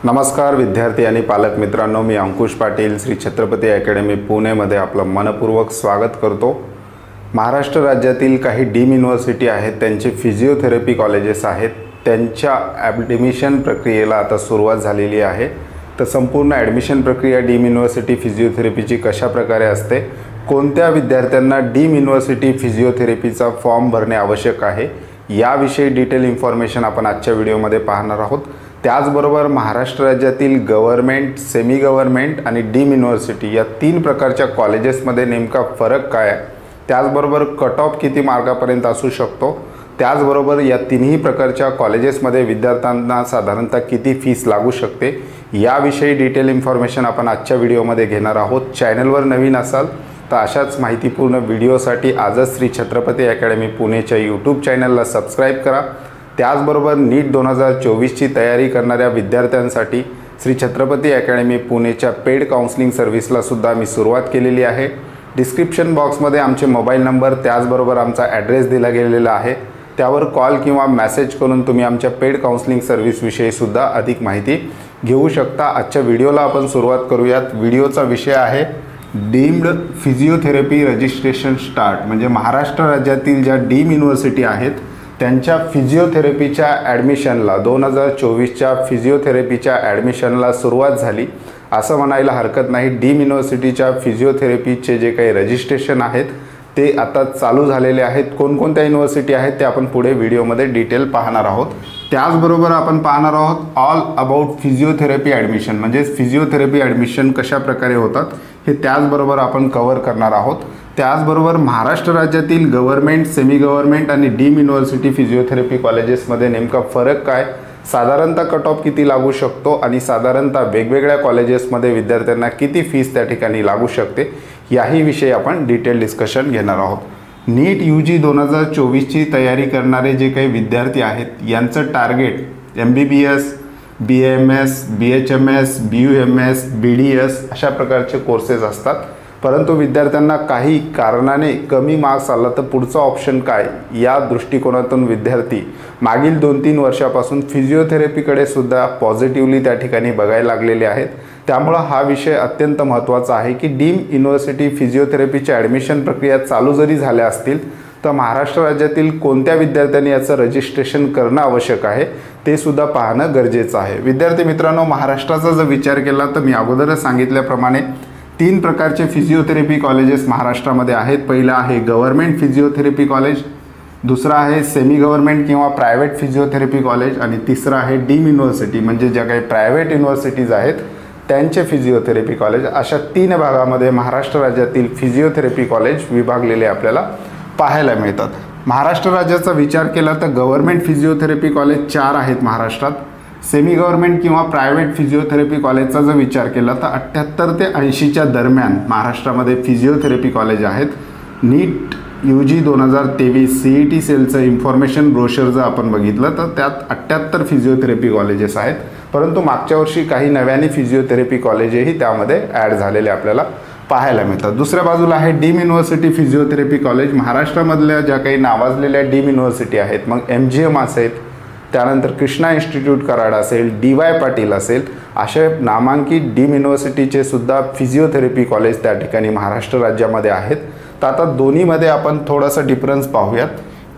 नमस्कार विद्यार्थी आणि पालक मित्रांनो, मी अंकुश पाटील श्री छत्रपती अकॅडमी पुणेमध्ये आपलं मनपूर्वक स्वागत करतो। महाराष्ट्र राज्यातील काही डीम युनिव्हर्सिटी आहेत, त्यांचे फिजिओथेरपी कॉलेजेस आहेत, त्यांच्या ॲडमिशन प्रक्रियेला आता सुरुवात झालेली आहे। तर संपूर्ण ॲडमिशन प्रक्रिया डीम युनिव्हर्सिटी फिजिओथेरपीची कशा प्रकारे असते, कोणत्या विद्यार्थ्यांना डीम युनिव्हर्सिटी फिजिओथेरपीचा फॉर्म भरणे आवश्यक आहे, याविषयी डिटेल इन्फॉर्मेशन आपण आजच्या व्हिडिओमध्ये पाहणार आहोत। त्याचबरोबर महाराष्ट्र राज्यातील गव्हर्नमेंट, सेमी गव्हर्नमेंट आणि डीम युनिव्हर्सिटी या तीन प्रकारच्या कॉलेजेसमध्ये नेमका फरक काय आहे, त्याचबरोबर कट ऑफ किती मार्कापर्यंत असू शकतो, त्याचबरोबर या तिन्ही प्रकारच्या कॉलेजेसमध्ये विद्यार्थ्यांना साधारणतः किती फीस लागू शकते, याविषयी डिटेल इन्फॉर्मेशन आपण आजच्या व्हिडिओमध्ये घेणार आहोत। चॅनलवर नवीन असाल तर अशाच माहितीपूर्ण व्हिडिओसाठी आजच श्री छत्रपती अकॅडमी पुणेच्या यूट्यूब चॅनलला सबस्क्राईब करा। त्याचबरोबर नीट 2024ची तयारी करणाऱ्या विद्यार्थ्यांसाठी श्री छत्रपती अकॅडमी पुणेच्या पेड काउन्सिलिंग सर्व्हिसला सुद्धा मी सुरुवात केलेली आहे। डिस्क्रिप्शन बॉक्समध्ये आमचे मोबाईल नंबर त्याचबरोबर आमचा ॲड्रेस दिला गेलेला आहे, त्यावर कॉल किंवा मेसेज करून तुम्ही आमच्या पेड काउन्सिलिंग सर्व्हिसविषयी सुद्धा अधिक माहिती घेऊ शकता। आजच्या व्हिडिओला आपण सुरुवात करूयात। व्हिडिओचा विषय आहे डीम्ड फिजिओथेरपी रजिस्ट्रेशन स्टार्ट, म्हणजे महाराष्ट्र राज्यातील ज्या डीम युनिव्हर्सिटी आहेत त्यांच्या फिजिओथेरपीच्या ॲडमिशनला 2024च्या फिजिओथेरपीच्या ॲडमिशनला सुरुवात झाली असं म्हणायला हरकत नाही। डीम युनिव्हर्सिटीच्या फिजिओथेरपीचे जे काही रजिस्ट्रेशन आहेत ते आता चालू झालेले आहेत। कोणकोणत्या युनिव्हर्सिटी आहेत ते आपण पुढे व्हिडिओमध्ये डिटेल पाहणार आहोत। त्याचबरोबर आपण पाहणार आहोत ऑल अबाउट फिजिओथेरपी ॲडमिशन, म्हणजे फिजिओथेरपी ॲडमिशन कशा प्रकारे होतात हे त्याचबरोबर आपण कव्हर करणार आहोत। त्याचबरोबर महाराष्ट्र राज्यातील गव्हर्नमेंट, सेमी गव्हर्नमेंट आणि डीम युनिव्हर्सिटी फिजिओथेरपी कॉलेजेसमध्ये नेमका फरक काय, साधारणतः कट ऑफ किती लागू शकतो आणि साधारणतः वेगवेगळ्या कॉलेजेसमध्ये विद्यार्थ्यांना किती फीस त्या ठिकाणी लागू शकते, याही विषयी आपण डिटेल डिस्कशन घेणार आहोत। नीट UG 2024ची तयारी करणारे जे काही विद्यार्थी आहेत यांचं target MBBS, BAMS, BHMS, BUMS, BDS अशा प्रकारचे कोर्सेस असतात। परंतु विद्यार्थ्यांना काही कारणाने कमी मार्क्स आला तर पुढचा ऑप्शन काय, या दृष्टिकोनातून विद्यार्थी मागील 2-3 वर्षापासून फिजिओथेरपीकडे सुद्धा पॉझिटिव्हली त्या ठिकाणी बघायला लागलेले आहेत। त्यामुळे हा विषय अत्यंत महत्त्वाचा आहे की डीम युनिव्हर्सिटी फिजिओथेरपीच्या ॲडमिशन प्रक्रिया चालू जरी झाल्या असतील तर महाराष्ट्र राज्यातील कोणत्या विद्यार्थ्यांनी याचं रजिस्ट्रेशन करणं आवश्यक आहे ते सुद्धा पाहणं गरजेचं आहे। विद्यार्थी मित्रांनो, महाराष्ट्राचा जर विचार केला तर मी अगोदरच सांगितल्याप्रमाणे तीन प्रकारचे फिजिओथेरपी कॉलेजेस महाराष्ट्रामध्ये आहेत। पहिलं आहे गव्हर्नमेंट फिजिओथेरपी कॉलेज, दुसरा आहे सेमी गव्हर्नमेंट किंवा प्रायव्हेट फिजिओथेरपी कॉलेज आणि तिसरं आहे डीम युनिव्हर्सिटी, म्हणजे ज्या काही प्रायव्हेट युनिव्हर्सिटीज आहेत त्यांचे फिजिओथेरपी कॉलेज। अशा तीन भागामध्ये महाराष्ट्र राज्यातील फिजिओथेरपी कॉलेज विभागलेले आपल्याला पाहायला मिळतात। महाराष्ट्र राज्याचा विचार केला तर गव्हर्नमेंट फिजिओथेरपी कॉलेज 4 आहेत महाराष्ट्रात। सेमी गव्हर्नमेंट किंवा प्रायव्हेट फिजिओथेरपी कॉलेजचा जर विचार केला तर 78 ते 80च्या दरम्यान महाराष्ट्रामध्ये फिजिओथेरपी कॉलेज आहेत। नीट UG 2023 CET सेलचं इन्फॉर्मेशन ब्रोशर जर आपण बघितलं तर त्यात 78 फिजिओथेरपी कॉलेजेस आहेत, परंतु मागच्या वर्षी काही नव्याने फिजिओथेरपी कॉलेजही त्यामध्ये ॲड झालेले आपल्याला पाहायला मिळतात। दुसऱ्या बाजूला आहे डीम युनिव्हर्सिटी फिजिओथेरपी कॉलेज। महाराष्ट्रामधल्या ज्या काही नावाजलेल्या डीम युनिव्हर्सिटी आहेत, मग MGM असेल, त्यानंतर कृष्णा इन्स्टिट्यूट कराड असेल, DY पाटील असेल, असे नामांकित डीम युनिव्हर्सिटीचे सुद्धा फिजिओथेरपी कॉलेज त्या ठिकाणी महाराष्ट्र राज्यामध्ये आहेत। तर आता दोन्हीमध्ये आपण थोडासा डिफरन्स पाहूयात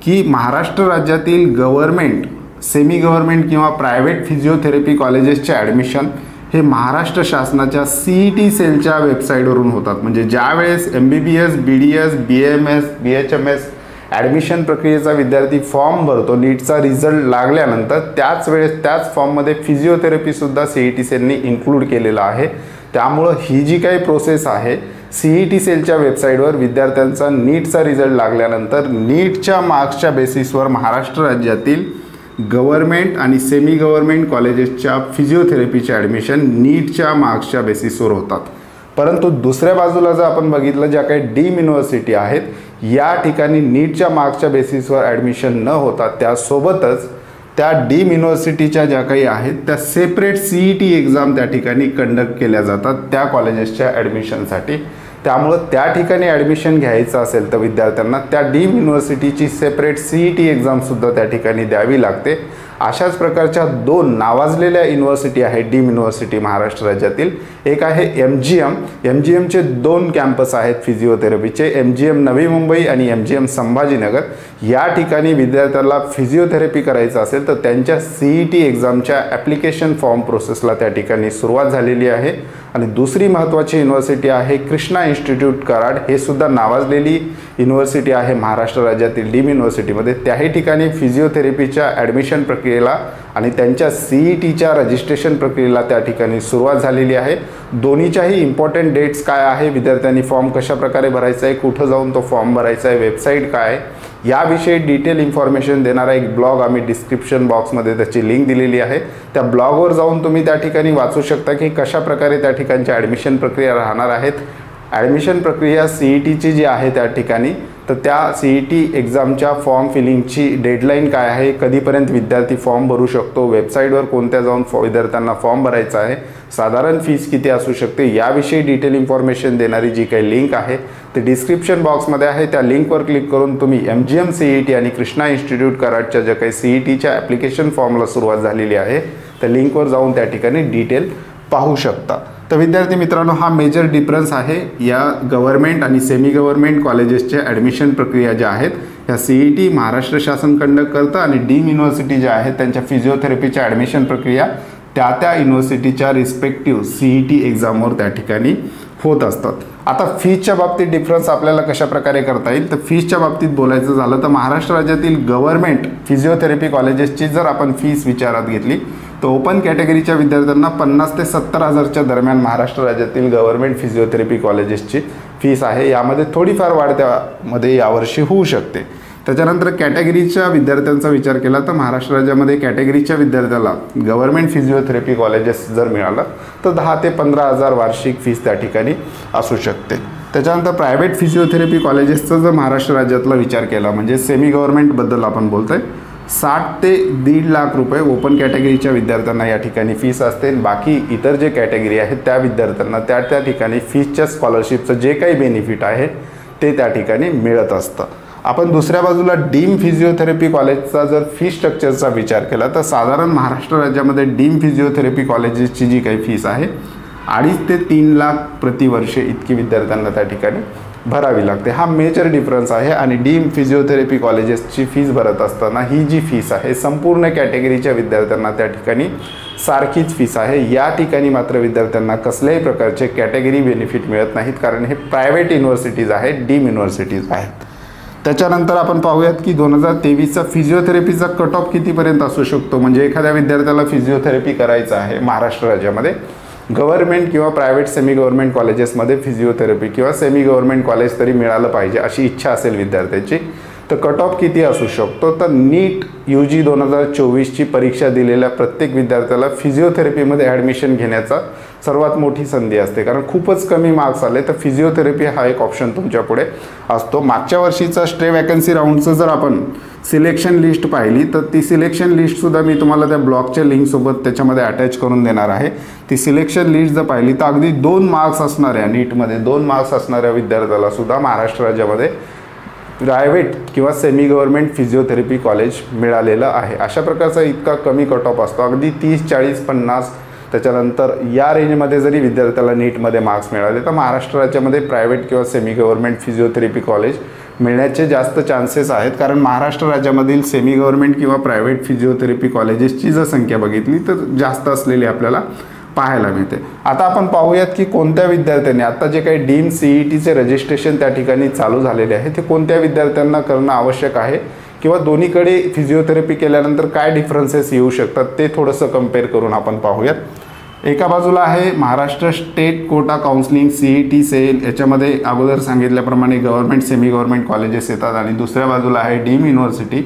की महाराष्ट्र राज्यातील गव्हर्नमेंट, सेमी गव्हर्नमेंट किंवा प्रायव्हेट फिजिओथेरपी कॉलेजेसचे ॲडमिशन हे महाराष्ट्र शासनाच्या CET सेलच्या वेबसाईटवरून होतात। म्हणजे ज्यावेळेस MBBS, BDS, BAMS, BHMS admission प्रक्रियेचा विद्यार्थी फॉर्म भरतो, नीटचा रिझल्ट लागल्यानंतर त्याच वेळेस त्याच फॉर्ममध्ये फिजिओथेरपीसुद्धा CET सेलने इन्क्लूड केलेला आहे। त्यामुळं ही जी काही प्रोसेस आहे CET सेलच्या वेबसाईटवर विद्यार्थ्यांचा नीटचा रिझल्ट लागल्यानंतर नीटच्या मार्क्सच्या बेसिसवर महाराष्ट्र राज्यातील गव्हर्नमेंट आणि सेमी गव्हर्नमेंट कॉलेजेसच्या फिजिओथेरपीचे ॲडमिशन नीटच्या मार्क्सच्या बेसिसवर होतात। परंतु दुसऱ्या बाजूला जर आपण बघितलं, ज्या काही डीम युनिव्हर्सिटी आहेत या ठिकाणी नीटच्या मार्क्सच्या बेसिसवर ॲडमिशन न होता त्यासोबतच त्या डीम युनिव्हर्सिटीच्या ज्या काही आहेत त्या सेपरेट CET एक्झाम त्या ठिकाणी कंडक्ट केल्या जातात त्या कॉलेजेसच्या ॲडमिशनसाठी। त्यामुळं त्या ठिकाणी ॲडमिशन घ्यायचं असेल तर विद्यार्थ्यांना त्या डीम युनिव्हर्सिटीची सेपरेट CET एक्झामसुद्धा त्या ठिकाणी द्यावी लागते अशाच प्रकारच्या दोन नावाजलेल्या युनिव्हर्सिटी आहेत डीम युनिव्हर्सिटी महाराष्ट्र राज्यातील. एक आहे MGMचे दोन कॅम्पस आहेत फिजिओथेरपीचे, MGM नवी मुंबई आणि MGM संभाजीनगर. या ठिकाणी विद्यार्थ्याला फिजिओथेरपी करायचं असेल तर त्यांच्या CET एक्झामच्या ॲप्लिकेशन फॉर्म प्रोसेसला त्या ठिकाणी सुरुवात झालेली आहे. आणि दुसरी महत्त्वाची युनिव्हर्सिटी आहे कृष्णा इन्स्टिट्यूट कराड. हे सुद्धा नावाजलेली युनिव्हर्सिटी आहे महाराष्ट्र राज्यातील डीम युनिव्हर्सिटीमध्ये. त्याही ठिकाणी फिजिओथेरपीच्या ॲडमिशन प्रक्रियेला आणि त्यांच्या CETच्या रजिस्ट्रेशन प्रक्रियेला त्या ठिकाणी सुरुवात झालेली आहे. दोन्हीच्याही इम्पॉर्टंट डेट्स काय आहे, विद्यार्थ्यांनी फॉर्म कशाप्रकारे भरायचा आहे, कुठं जाऊन तो फॉर्म भरायचा आहे, वेबसाईट काय आहे, याविषयी डिटेल इन्फॉर्मेशन देणारा एक ब्लॉग आम्ही डिस्क्रिप्शन बॉक्समध्ये त्याची लिंक दिलेली आहे. त्या ब्लॉगवर जाऊन तुम्ही त्या ठिकाणी वाचू शकता की कशाप्रकारे त्या ठिकाणची ॲडमिशन प्रक्रिया राहणार आहेत. ॲडमिशन प्रक्रिया CETची जी आहे त्या ठिकाणी, तर त्या CET एक्झामच्या फॉर्म फिलिंगची डेडलाईन काय आहे, कधीपर्यंत विद्यार्थी फॉर्म भरू शकतो, वेबसाईटवर कोणत्या जाऊन विद्यार्थ्यांना फॉर्म भरायचा आहे, साधारण फीस किती असू शकते, याविषयी डिटेल इन्फॉर्मेशन देणारी जी काही लिंक आहे ते डिस्क्रिप्शन बॉक्समध्ये आहे. त्या लिंकवर क्लिक करून तुम्ही MGM CET आणि कृष्णा इन्स्टिट्यूट कराडच्या ज्या काही CETच्या ॲप्लिकेशन फॉर्मला सुरुवात झालेली आहे त्या लिंकवर जाऊन त्या ठिकाणी डिटेल पाहू शकता. तर विद्यार्थी मित्रांनो, हा मेजर डिफरन्स आहे या गव्हर्नमेंट आणि सेमी गव्हर्नमेंट कॉलेजेसच्या ॲडमिशन प्रक्रिया ज्या आहेत ह्या CET महाराष्ट्र शासन कंडक्ट करतं आणि डीम युनिव्हर्सिटी ज्या आहेत त्यांच्या फिजिओथेरपीच्या ॲडमिशन प्रक्रिया त्या युनिव्हर्सिटीच्या रिस्पेक्टिव्ह CET एक्झामवर त्या ठिकाणी होत असतात. आता फीजच्या बाबतीत डिफरन्स आपल्याला कशाप्रकारे करता येईल, तर फीजच्या बाबतीत बोलायचं झालं तर महाराष्ट्र राज्यातील गव्हर्नमेंट फिजिओथेरपी कॉलेजेसची जर आपण फीस विचारात घेतली तर ओपन कॅटेगरीच्या विद्यार्थ्यांना 50 ते 70 हजारच्या दरम्यान महाराष्ट्र राज्यातील गव्हर्नमेंट फिजिओथेरपी कॉलेजेसची फीस आहे. यामध्ये थोडीफार वाढ त्यामध्ये यावर्षी होऊ शकते. त्याच्यानंतर कॅटेगरीच्या विद्यार्थ्यांचा विचार केला तर महाराष्ट्र राज्यामध्ये कॅटेगरीच्या विद्यार्थ्याला गव्हर्नमेंट फिजिओथेरपी कॉलेजेस जर मिळालं तर 10 ते 15 हजार वार्षिक फीस त्या ठिकाणी असू शकते. त्याच्यानंतर प्रायव्हेट फिजिओथेरपी कॉलेजेसचा जर महाराष्ट्र राज्यातला विचार केला म्हणजे सेमी गव्हर्नमेंटबद्दल आपण बोलतोय, 60 ते 1.5 लाख रुपये ओपन कॅटेगरीच्या विद्यार्थ्यांना या ठिकाणी फीस असते. बाकी इतर जे कॅटेगरी आहेत त्या विद्यार्थ्यांना त्या ठिकाणी फीसच्या स्कॉलरशिपचं जे काही बेनिफिट आहे ते त्या ठिकाणी मिळत असतं. आपण दुसऱ्या बाजूला डीम फिजिओथेरपी कॉलेजचा जर फी स्ट्रक्चरचा विचार केला तर साधारण महाराष्ट्र राज्यामध्ये डीम फिजिओथेरपी कॉलेजेसची जी काही फीस आहे 2.5 ते 3 लाख प्रतिवर्षे इतकी विद्यार्थ्यांना त्या ठिकाणी भरावी लागते. हा मेजर डिफरन्स आहे. आणि डीम फिजिओथेरपी कॉलेजेसची फीस भरत असताना ही जी फीस आहे संपूर्ण कॅटेगरीच्या विद्यार्थ्यांना त्या ठिकाणी सारखीच फीस आहे. या ठिकाणी मात्र विद्यार्थ्यांना कसल्याही प्रकारचे कॅटेगरी बेनिफिट मिळत नाहीत, कारण हे प्रायव्हेट युनिव्हर्सिटीज आहेत, डीम युनिव्हर्सिटीज आहेत. त्याच्यानंतर आपण पाहूयात की 2023चा फिजिओथेरपीचा कट ऑफ कितीपर्यंत असू शकतो. म्हणजे एखाद्या विद्यार्थ्याला फिजिओथेरपी करायचं आहे महाराष्ट्र राज्यामध्ये, गव्हर्नमेंट किंवा प्रायव्हेट सेमी गव्हर्नमेंट कॉलेजेसमध्ये फिजिओथेरपी किंवा सेमी गव्हर्नमेंट कॉलेज तरी मिळालं पाहिजे अशी इच्छा असेल विद्यार्थ्याची, तर कट ऑफ किती असू शकतो, तर नीट UG 2024ची परीक्षा दिलेल्या प्रत्येक विद्यार्थ्याला फिजिओथेरपीमध्ये ॲडमिशन घेण्याचा सर्वात मोठी संधी असते. कारण खूपच कमी मार्क्स आले तर फिजिओथेरपी हा एक ऑप्शन तुमच्या पुढे असतो. मागच्या वर्षीचा स्टे वॅकन्सी राऊंडचं जर आपण सिलेक्शन लिस्ट पाहिली तर ती सिलेक्शन लिस्टसुद्धा मी तुम्हाला त्या ब्लॉगच्या लिंकसोबत त्याच्यामध्ये अटॅच करून देणार आहे. ती सिलेक्शन लिस्ट जर पाहिली तर अगदी 2 मार्क्स असणाऱ्या नीटमध्ये 2 मार्क्स असणाऱ्या विद्यार्थ्याला सुद्धा महाराष्ट्र राज्यामध्ये प्रायव्हेट किंवा सेमी गव्हर्नमेंट फिजिओथेरपी कॉलेज मिळालेलं आहे. अशा प्रकारचा इतका कमी कट ऑफ असतो, अगदी 30, 40, 50. त्याच्यानंतर या रेंजमध्ये जरी विद्यार्थ्याला नीटमध्ये मार्क्स मिळाले तर महाराष्ट्र राज्यामध्ये प्रायव्हेट किंवा सेमी गव्हर्नमेंट फिजिओथेरपी कॉलेज मिळण्याचे जास्त चान्सेस आहेत. कारण महाराष्ट्र राज्यामधील सेमी गव्हर्नमेंट किंवा प्रायव्हेट फिजिओथेरपी कॉलेजेसची जर संख्या बघितली तर जास्त असलेली आपल्याला पाहायला मिळते. आता आपण पाहूयात की कोणत्या विद्यार्थ्यांनी आता जे काही डीम CETचे रजिस्ट्रेशन त्या ठिकाणी चालू झालेले आहे ते कोणत्या विद्यार्थ्यांना करणं आवश्यक आहे किंवा दोन्हीकडे फिजिओथेरपी केल्यानंतर काय डिफरन्सेस येऊ शकतात ते थोडंसं कंपेअर करून आपण पाहूयात. एका बाजूला आहे Maharashtra state quota counselling CET सेल, याच्यामध्ये अगोदर सांगितल्याप्रमाणे गव्हर्नमेंट सेमी गव्हर्नमेंट कॉलेजेस येतात आणि दुसऱ्या बाजूला आहे डीम युनिव्हर्सिटी.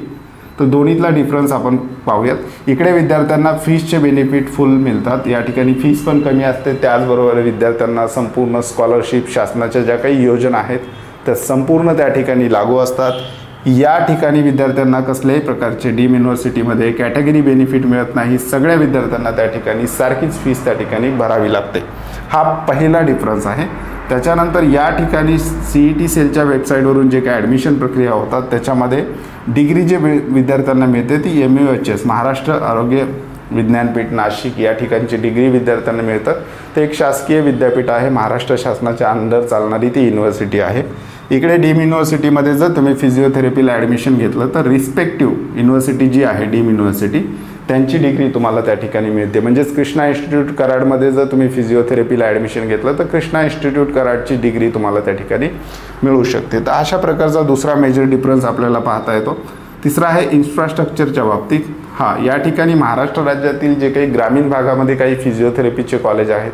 तर दोन्हीतला डिफरन्स आपण पाहूयात. इकडे विद्यार्थ्यांना फीसचे बेनिफिट फुल मिळतात, या ठिकाणी फीस पण कमी असते. त्याचबरोबर विद्यार्थ्यांना संपूर्ण स्कॉलरशिप शासनाच्या ज्या काही योजना आहेत त्या संपूर्ण त्या ठिकाणी लागू असतात. या ठिकाणी विद्यार्थ्यांना कसल्याही प्रकारचे डीम युनिव्हर्सिटीमध्ये कॅटेगरी बेनिफिट मिळत नाही. सगळ्या विद्यार्थ्यांना त्या ठिकाणी सारखीच फीस त्या ठिकाणी भरावी लागते. हा पहिला डिफरन्स आहे. त्याच्यानंतर या ठिकाणी CET सेलच्या वेबसाईटवरून जे काही ॲडमिशन प्रक्रिया होतात त्याच्यामध्ये डिग्री जे विद्यार्थ्यांना मिळते ती MUHS महाराष्ट्र आरोग्य विज्ञानपीठ नाशिक या ठिकाणची डिग्री विद्यार्थ्यांना मिळतात. ते एक शासकीय विद्यापीठ आहे, महाराष्ट्र शासनाच्या अंडर चालणारी ती युनिव्हर्सिटी आहे. इकडे डीम युनिव्हर्सिटीमध्ये जर तुम्ही फिजिओथेरपीला ॲडमिशन घेतलं तर रिस्पेक्टिव्ह युनिव्हर्सिटी जी आहे डीम युनिव्हर्सिटी त्यांची डिग्री तुम्हाला त्या ठिकाणी मिळते. म्हणजेच कृष्णा इन्स्टिट्यूट कराडमध्ये जर तुम्ही फिजिओथेरपीला ॲडमिशन घेतलं तर कृष्णा इन्स्टिट्यूट कराडची डिग्री तुम्हाला त्या ठिकाणी मिळू शकते. तर अशा प्रकारचा दुसरा मेजर डिफरन्स आपल्याला पाहता येतो. तिसरा आहे इन्फ्रास्ट्रक्चरच्या बाबतीत. या ठिकाणी महाराष्ट्र राज्यातील जे काही ग्रामीण भागामध्ये काही फिजिओथेरपीचे कॉलेज आहेत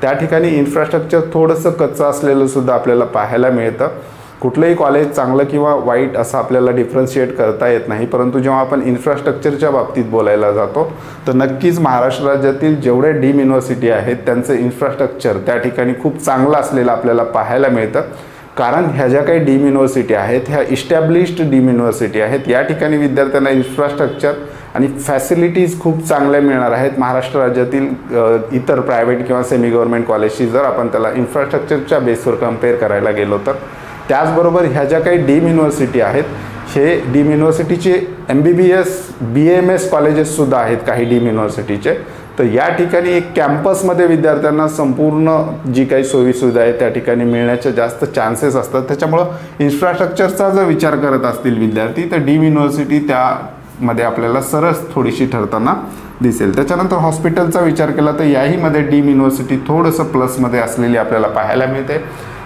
त्या ठिकाणी इन्फ्रास्ट्रक्चर थोडंसं कच्चं असलेलं सुद्धा आपल्याला पाहायला मिळतं. कुठलंही कॉलेज चांगलं किंवा वाईट असं आपल्याला डिफरन्शिएट करता येत नाही, परंतु जेव्हा आपण इन्फ्रास्ट्रक्चरच्या बाबतीत बोलायला जातो तर नक्कीच महाराष्ट्र राज्यातील जेवढे डीम युनिव्हर्सिटी आहेत त्यांचं इन्फ्रास्ट्रक्चर त्या ठिकाणी खूप चांगलं असलेलं आपल्याला पाहायला मिळतं. कारण ह्या ज्या काही डीम युनिव्हर्सिटी आहेत ह्या इस्टॅब्लिश्ड डीम युनिव्हर्सिटी आहेत. या ठिकाणी विद्यार्थ्यांना इन्फ्रास्ट्रक्चर आणि फॅसिलिटीज खूप चांगल्या मिळणार आहेत. महाराष्ट्र राज्यातील इतर प्रायव्हेट किंवा सेमी गव्हर्नमेंट कॉलेजशी जर आपण त्याला इन्फ्रास्ट्रक्चरच्या बेसवर कम्पेअर करायला गेलो तर. त्याचबरोबर ह्या ज्या काही डीम युनिव्हर्सिटी आहेत हे डीम युनिव्हर्सिटीचे MBBS BAMS कॉलेजेससुद्धा आहेत काही डीम युनिव्हर्सिटीचे. तर या ठिकाणी एक कॅम्पसमध्ये विद्यार्थ्यांना संपूर्ण जी काही सोयीसुविधा आहे त्या ठिकाणी मिळण्याचे जास्त चान्सेस असतात. त्याच्यामुळं इन्फ्रास्ट्रक्चरचा जर विचार करत असतील विद्यार्थी तर डीम युनिव्हर्सिटी त्यामध्ये आपल्याला सरस थोडीशी ठरताना दिसेल. त्याच्यानंतर हॉस्पिटलचा विचार केला तर याहीमध्ये डीम युनिव्हर्सिटी थोडंसं प्लसमध्ये असलेली आपल्याला पाहायला मिळते.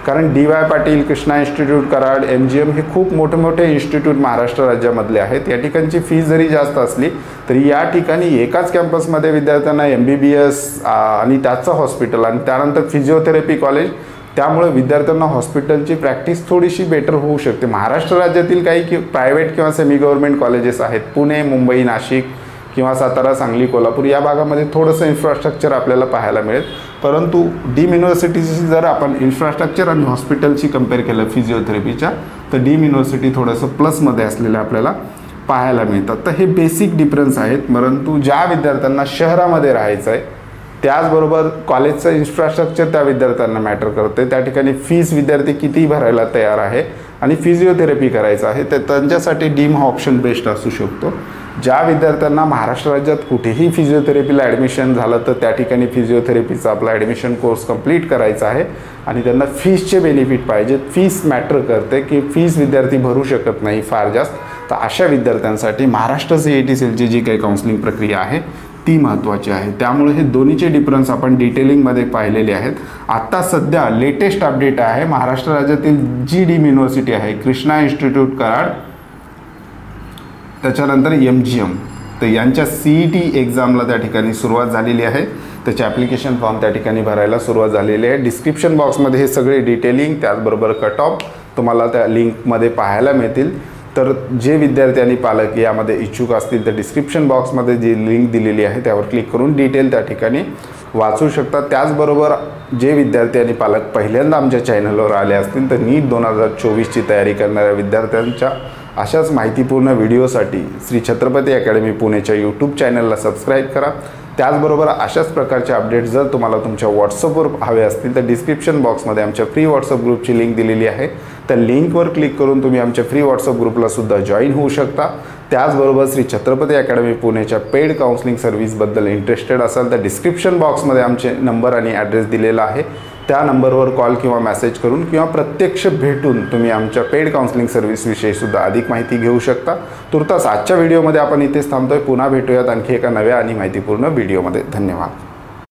कारण DY Patil, Krishna institute Karad, MGM हे खूप मोठे मोठे इन्स्टिट्यूट महाराष्ट्र राज्यामधले आहेत. या ठिकाणची फीस जरी जास्त असली तरी या ठिकाणी एकाच कॅम्पसमध्ये विद्यार्थ्यांना MBBS आणि त्याचं हॉस्पिटल आणि त्यानंतर फिजिओथेरपी कॉलेज, त्यामुळे विद्यार्थ्यांना हॉस्पिटलची प्रॅक्टिस थोडीशी बेटर होऊ शकते. महाराष्ट्र राज्यातील काही प्रायव्हेट किंवा सेमी गव्हर्नमेंट कॉलेजेस आहेत पुणे, मुंबई, नाशिक किंवा सातारा, सांगली, कोल्हापूर या भागामध्ये थोडंसं इन्फ्रास्ट्रक्चर आपल्याला पाहायला मिळेल. परंतु डीम युनिव्हर्सिटीची जर आपण इन्फ्रास्ट्रक्चर आणि हॉस्पिटलची कम्पेअर केलं फिजिओथेरपीच्या तर डीम युनिव्हर्सिटी थोडंसं प्लसमध्ये असलेलं आपल्याला पाहायला मिळतात. तर हे बेसिक डिफरन्स आहेत. परंतु ज्या विद्यार्थ्यांना शहरामध्ये राहायचं आहे त्याचबरोबर कॉलेजचं इन्फ्रास्ट्रक्चर त्या विद्यार्थ्यांना मॅटर करते. त्या ठिकाणी फीस विद्यार्थी किती भरायला तयार आहे आणि फिजिओथेरपी करायचं आहे तर त्यांच्यासाठी डीम हा ऑप्शन बेस्ट असू शकतो. ज्या विद्यार्थ्यांना महाराष्ट्र राज्यात कुठेही फिजिओथेरपीला ॲडमिशन झालं तर त्या ठिकाणी फिजिओथेरपीचा आपला ॲडमिशन कोर्स कंप्लीट करायचा आहे आणि त्यांना फीसचे बेनिफिट पाहिजेत. फीस मॅटर करते की फीस विद्यार्थी भरू शकत नाही फार जास्त. तर अशा विद्यार्थ्यांसाठी महाराष्ट्र CET सेलची जी काही काउन्सिलिंग प्रक्रिया आहे ती महत्त्वाची आहे. त्यामुळे हे दोन्हीचे डिफरन्स आपण डिटेलिंगमध्ये पाहिलेले आहेत. आत्ता सध्या लेटेस्ट अपडेट आहे महाराष्ट्र राज्यातील जी डीम युनिव्हर्सिटी आहे कृष्णा इन्स्टिट्यूट कराड, त्याच्यानंतर MGM, तर यांच्या CET एक्झामला त्या ठिकाणी सुरुवात झालेली आहे. त्याचे ॲप्लिकेशन फॉर्म त्या ठिकाणी भरायला सुरुवात झालेली आहे. डिस्क्रिप्शन बॉक्समध्ये हे सगळे डिटेलिंग त्याचबरोबर कट ऑफ तुम्हाला त्या लिंकमध्ये पाहायला मिळतील. तर जे विद्यार्थी आणि पालक यामध्ये इच्छुक असतील तर डिस्क्रिप्शन बॉक्समध्ये जी लिंक दिलेली आहे त्यावर क्लिक करून डिटेल त्या ठिकाणी वाचू शकतात. त्याचबरोबर जे विद्यार्थी आणि पालक पहिल्यांदा आमच्या चॅनलवर आले असतील तर नीट 2024ची तयारी करणाऱ्या विद्यार्थ्यांच्या अशाच माहितीपूर्ण व्हिडिओसाठी श्री छत्रपती अकॅडमी पुणेच्या यूट्यूब चॅनलला सबस्क्राईब करा. त्याचबरोबर अशाच प्रकारचे अपडेट्स जर तुम्हाला तुमच्या व्हॉट्सअपवर हवे असतील तर डिस्क्रिप्शन बॉक्समध्ये आमच्या फ्री व्हॉट्सअप ग्रुपची लिंक दिलेली आहे. त्या लिंकवर क्लिक करून तुम्ही आमच्या फ्री व्हॉट्सअप ग्रुपला सुद्धा जॉईन होऊ शकता. त्याचबरोबर श्री छत्रपती अकॅडमी पुणेच्या पेड काउन्सिलिंग सर्व्हिसबद्दल इंटरेस्टेड असाल तर डिस्क्रिप्शन बॉक्समध्ये आमचे नंबर आणि ॲड्रेस दिलेला आहे. त्या नंबरवर कॉल किंवा मेसेज करून किंवा प्रत्यक्ष भेटून तुम्ही आमच्या पेड काउन्सिलिंग सर्व्हिसविषयी सुद्धा अधिक माहिती घेऊ शकता. तुर्तास आजच्या व्हिडिओमध्ये आपण इथेच थांबतोय. पुन्हा भेटूयात आणखी एका नव्या आणि माहितीपूर्ण व्हिडिओमध्ये. धन्यवाद.